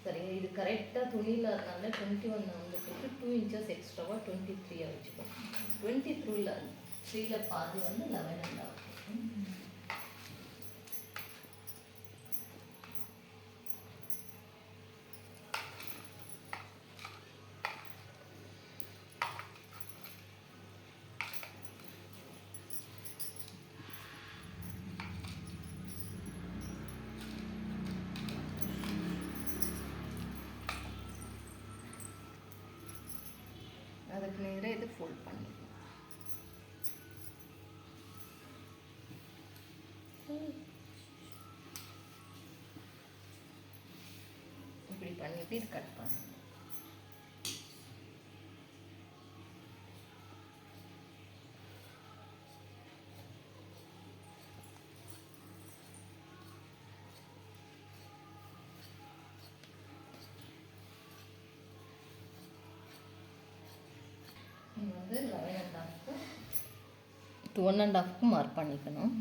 சரிங்க. இது கரெக்டாக துணியில் அதனால 21 வந்துட்டு 2 inches எக்ஸ்ட்ராவாக 23 வச்சுக்கோங்க. 23ல் பாதி வந்து 11.5. அதுக்கு நேராக இது ஃபோல்ட் பண்ணிக்கலாம். இப்படி பண்ணிட்டு இது கட் பண்ணணும். வந்து 11.5க்கு 1.5க்கு மார்க் பண்ணிக்கணும்.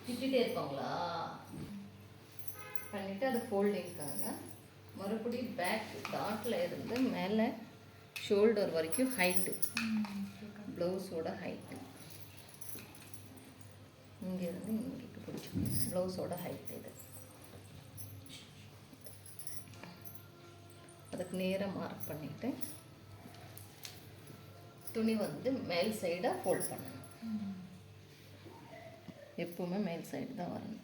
திட்டிகிட்டே இருப்பாங்களா பண்ணிவிட்டு அது ஃபோல்டிங்காங்க மறுபடியும் பேக் டாட்டில் இருந்து மேலே ஷோல்டர் வரைக்கும் ஹைட்டு, ப்ளவுஸோட ஹைட்டு இங்கேருந்து இங்கே பிடிச்சிக்கணும். ப்ளவுஸோட ஹைட் இது. அதுக்கு நேராக மார்க் பண்ணிவிட்டு துணி வந்து மேல் சைடாக ஃபோல்ட் பண்ணணும். எப்பவுமே மேல் சைடு தான் வரணும்.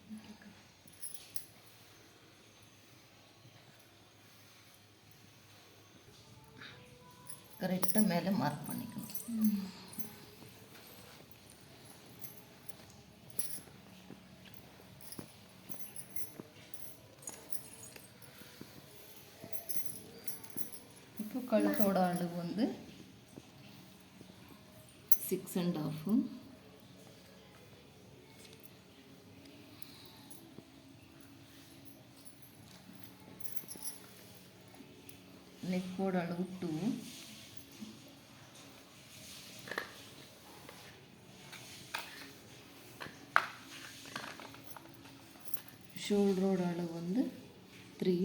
கரெக்டாக மேலே மார்க் பண்ணிக்கணும். இப்போ கழுத்தோட அளவு வந்து 6.5. நெக்கோட அளவு 2. ஷோல்டரோட அளவு வந்து 3.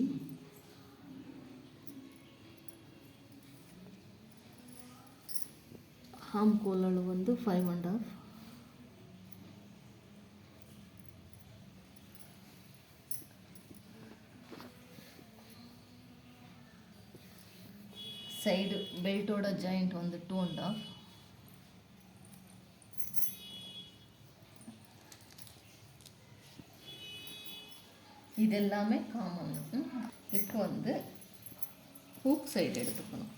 ஆம் கோல் அளவு வந்து 5.5. சைடு பெல்ட்டோட ஜாயிண்ட் வந்து 2.5. இது எல்லாமே காமன். இப்போ வந்து ஹூக் சைடு எடுத்துக்கணும்.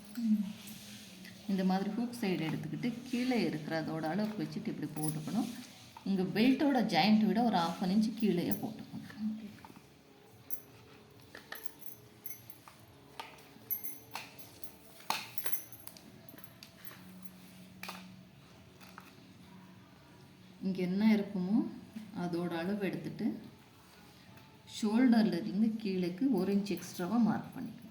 இந்த மாதிரி ஹூக் சைடு எடுத்துக்கிட்டு கீழே இருக்கிற அதோட அளவுக்கு வச்சுட்டு இப்படி போட்டுக்கணும். இங்கே பெல்ட்டோட ஜாயிண்ட் விட ஒரு 1/2 inch கீழேயே போட்டுக்கணும். இங்கே என்ன இருக்குமோ அதோட அளவு எடுத்துட்டு ஷோல்டர்லேருந்து கீழேக்கு 1 inch எக்ஸ்ட்ராவாக மார்க் பண்ணிக்கணும்.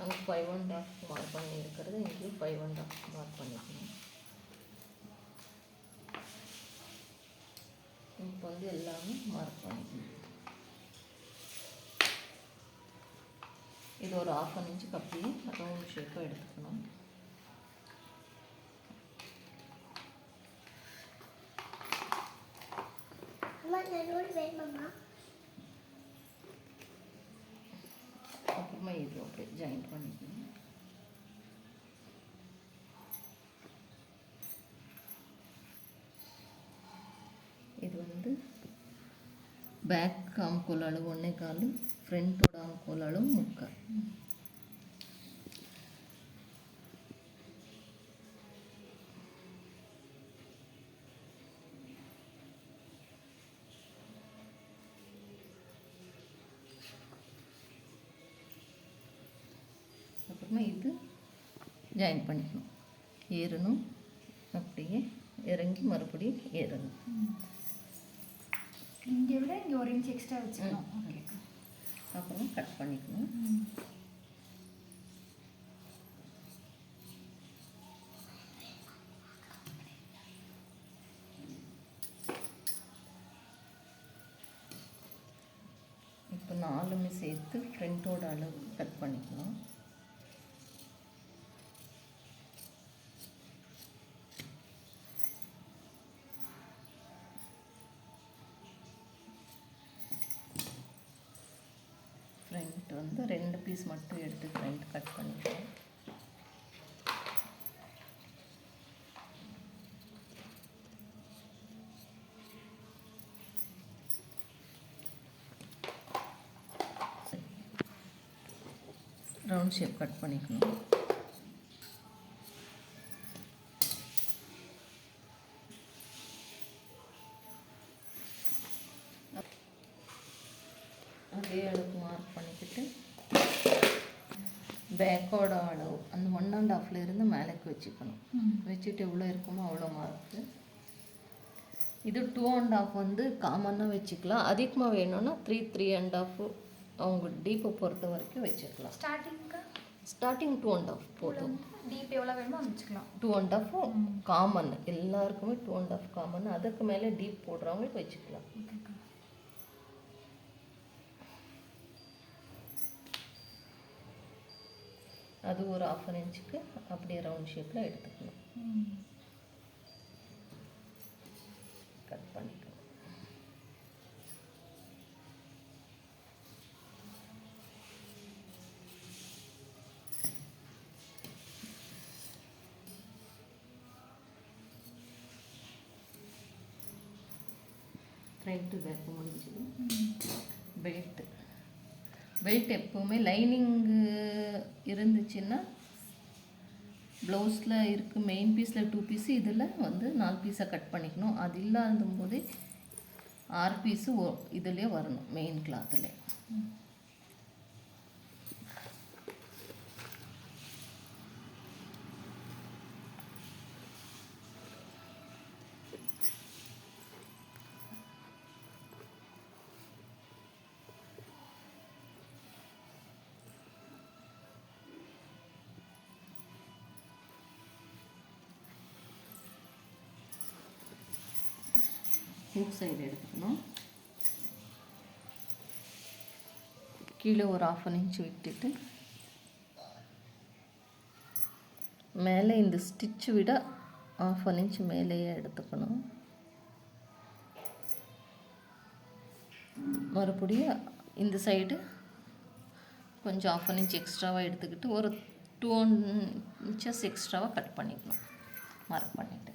அங்கே 5.5 மார்க் பண்ணி இருக்கிறது இங்கேயும் 5.5 மார்க் பண்ணிக்கணும். இப்போ வந்து எல்லாமே மார்க் பண்ணிக்கணும். இது ஒரு 1/2 inch அப்படியே ரவுண்ட் ஷேப்பாக எடுத்துக்கணும். அப்புறமா இது அப்படியே ஜாயின் பண்ணிக்கணும். இது வந்து பேக் ஆம்கோல் அளவு 1.25, ஃப்ரண்ட்டோட ஆம்கோல் அளவு 3/4. அப்புறமா இது ஜாயின் பண்ணிக்கணும். ஏறணும் அப்படியே இறங்கி மறுபடியும் ஏறணும். இங்கே விட இங்கே 1 இன்ச் எக்ஸ்ட்ரா வச்சுக்கணும். ஓகே, அப்புறம் கட் பண்ணிக்கணும். இப்போ 4மே சேர்த்து ஃப்ரண்ட்டோட அளவு கட் பண்ணிக்கலாம். ஃப்ரண்ட் வந்து 2 பீஸ் மட்டும் எடுத்து ஃப்ரண்ட் கட் பண்ணிக்கலாம். ரவுண்ட் ஷேப் கட் பண்ணிக்கணும். அதே அளவுக்கு மார்க் பண்ணிக்கிட்டு பேக்கோட அளவு அந்த 1.5 இருந்து மேலேக்கு வச்சுக்கணும். வச்சுட்டு எவ்வளோ இருக்குமோ அவ்வளோ மார்க்கு. இது 2.5 வந்து காமனாக வச்சுக்கலாம். அதிகமாக வேணும்னா 3.5 அவங்க டீப்பை பொறுத்த வரைக்கும் வச்சுக்கலாம். ஸ்டார்டிங் 2.5 போதும். டீப் எவ்வளோ வேணுமோ வச்சுக்கலாம். 2.5 காமன், எல்லாருக்குமே 2.5 காமன். அதுக்கு மேலே டீப் போடுறவங்களுக்கு வச்சுக்கலாம். அது ஒரு 1/2 இன்ச்சுக்கு அப்படியே ரவுண்ட் ஷேப்பில் எடுத்துக்கணும். கட் பண்ணிக்கணும். ஃப்ரண்ட்டு பேக்கு முடிஞ்சது. பெல்ட் எப்போவுமே லைனிங்கு இருந்துச்சுன்னா ப்ளவுஸில் இருக்குது மெயின் பீஸில் 2 பீஸு, இதில் வந்து 4 பீஸாக கட் பண்ணிக்கணும். அது இல்லாத போதே 6 பீஸு இதிலே வரணும் மெயின் கிளாத்தில். ஹூக் சைடு எடுத்துக்கணும். கீழே ஒரு 1/2 இன்ச் விட்டுட்டு மேலே இந்த ஸ்டிச்சு விட 1/2 இன்ச் மேலேயே எடுத்துக்கணும். மறுபடியும் இந்த சைடு கொஞ்சம் 1/2 இன்ச் எக்ஸ்ட்ராவாக எடுத்துக்கிட்டு ஒரு 2 inches எக்ஸ்ட்ராவாக கட் பண்ணிக்கணும். மார்க் பண்ணிவிட்டு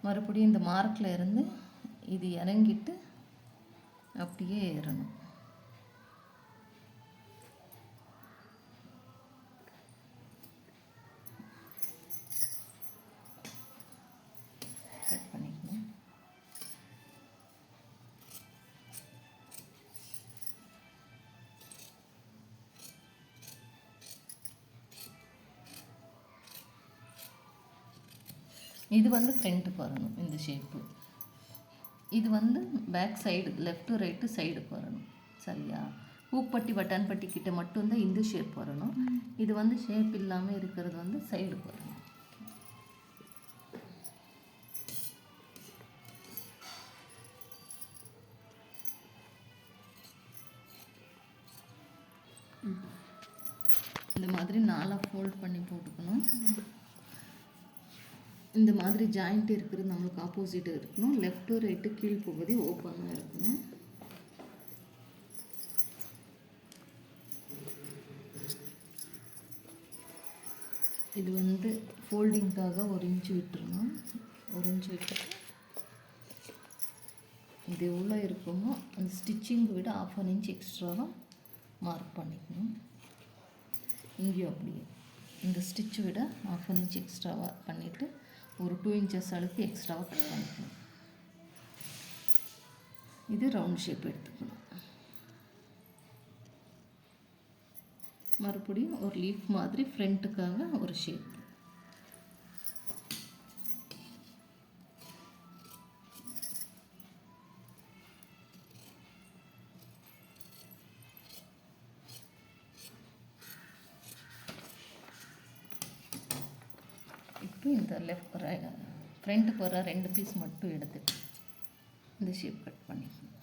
மறுபடியும் இந்த மார்க்கில் இருந்து இது இறங்கிட்டு அப்படியே ஏறணும். கட் பண்ணிக்கணும். இது வந்து ஃப்ரண்ட்டுக்கு வரணும் இந்த ஷேப்பு. இது வந்து பேக் சைடு லெஃப்ட் ரைட்டு சைடுக்கு வரணும். சரியா? பூப்பட்டி பட்டன் பட்டி கிட்ட மட்டும்தான் இந்த ஷேப் வரணும். இது வந்து ஷேப் இல்லாமல் இருக்கிறது வந்து சைடுக்கு வரணும். இந்த மாதிரி 4 ஃபோல்ட் பண்ணி போட்டுக்கணும். இந்த மாதிரி ஜாயிண்ட் இருக்கிறது நம்மளுக்கு ஆப்போசிட் இருக்கணும். லெஃப்ட் ரைட்டு கீழ் பகுதி ஓப்பனாக இருக்கணும். இது வந்து ஃபோல்டிங்காக 1 இன்ச் விட்டுருணும். 1 இன்ச் விட்டுட்டு இது எவ்வளோ இருக்குமோ அந்த ஸ்டிச்சிங் விட 1/2 இன்ச் எக்ஸ்ட்ராவாக மார்க் பண்ணிக்கணும். இங்கேயும் அப்படியே இந்த ஸ்டிச்சு விட 1/2 இன்ச் எக்ஸ்ட்ராவாக பண்ணிவிட்டு ஒரு 2 inches அளவுக்கு எக்ஸ்ட்ராவாக கட் பண்ணிக்கணும். இது ரவுண்ட் ஷேப் எடுத்துக்கணும். மறுபடியும் ஒரு லீஃப் மாதிரி ஃப்ரண்ட்டுக்காக ஒரு ஷேப். இப்போ இந்த ஃப்ரண்ட்டுக்கு வர 2 பீஸ் மட்டும் எடுத்துட்டு இந்த ஷேப் கட் பண்ணிக்கணும்.